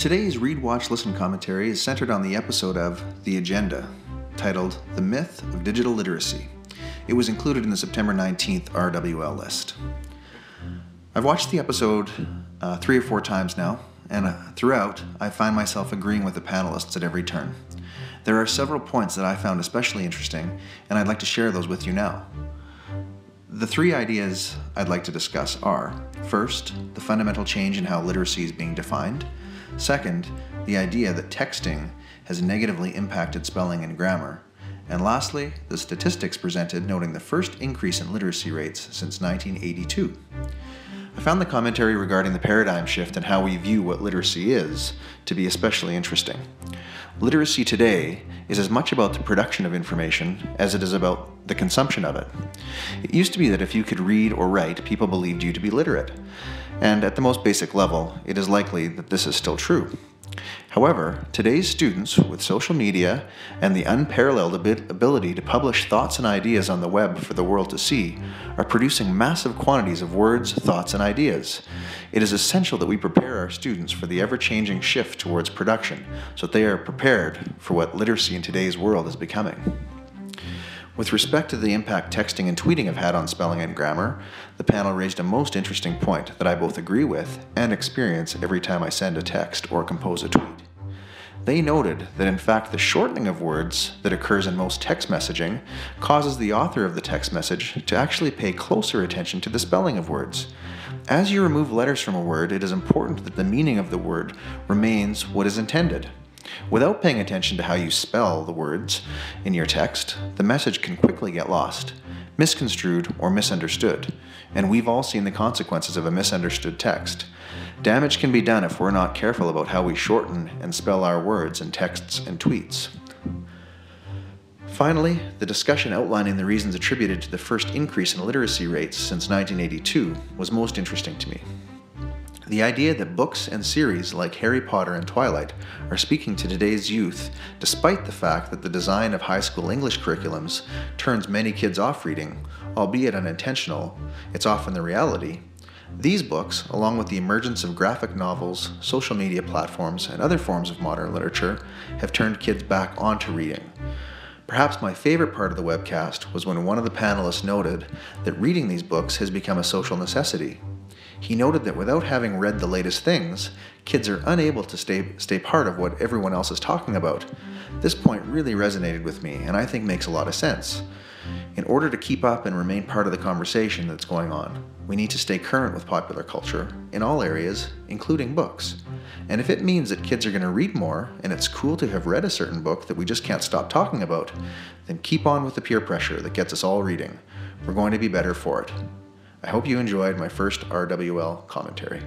Today's Read, Watch, Listen commentary is centered on the episode of The Agenda, titled The Myth of Digital Literacy. It was included in the September 19th RWL list. I've watched the episode 3 or 4 times now, and throughout I find myself agreeing with the panelists at every turn. There are several points that I found especially interesting, and I'd like to share those with you now. The 3 ideas I'd like to discuss are, first, the fundamental change in how literacy is being defined. Second, the idea that texting has negatively impacted spelling and grammar. And lastly, the statistics presented noting the first increase in literacy rates since 1982. I found the commentary regarding the paradigm shift and how we view what literacy is to be especially interesting. Literacy today is as much about the production of information as it is about the consumption of it. It used to be that if you could read or write, people believed you to be literate. And at the most basic level, it is likely that this is still true. However, today's students, with social media and the unparalleled ability to publish thoughts and ideas on the web for the world to see, are producing massive quantities of words, thoughts, and ideas. It is essential that we prepare our students for the ever-changing shift towards production, so that they are prepared for what literacy in today's world is becoming. With respect to the impact texting and tweeting have had on spelling and grammar, the panel raised a most interesting point that I both agree with and experience every time I send a text or compose a tweet. They noted that in fact the shortening of words that occurs in most text messaging causes the author of the text message to actually pay closer attention to the spelling of words. As you remove letters from a word, it is important that the meaning of the word remains what is intended. Without paying attention to how you spell the words in your text, the message can quickly get lost, misconstrued, or misunderstood, and we've all seen the consequences of a misunderstood text. Damage can be done if we're not careful about how we shorten and spell our words in texts and tweets. Finally, the discussion outlining the reasons attributed to the first increase in literacy rates since 1982 was most interesting to me. The idea that books and series like Harry Potter and Twilight are speaking to today's youth, despite the fact that the design of high school English curriculums turns many kids off reading, albeit unintentional, it's often the reality. These books, along with the emergence of graphic novels, social media platforms, and other forms of modern literature, have turned kids back onto reading. Perhaps my favorite part of the webcast was when one of the panelists noted that reading these books has become a social necessity. He noted that without having read the latest things, kids are unable to stay part of what everyone else is talking about. This point really resonated with me and I think makes a lot of sense. In order to keep up and remain part of the conversation that's going on, we need to stay current with popular culture in all areas, including books. And if it means that kids are going to read more and it's cool to have read a certain book that we just can't stop talking about, then keep on with the peer pressure that gets us all reading. We're going to be better for it. I hope you enjoyed my first RWL commentary.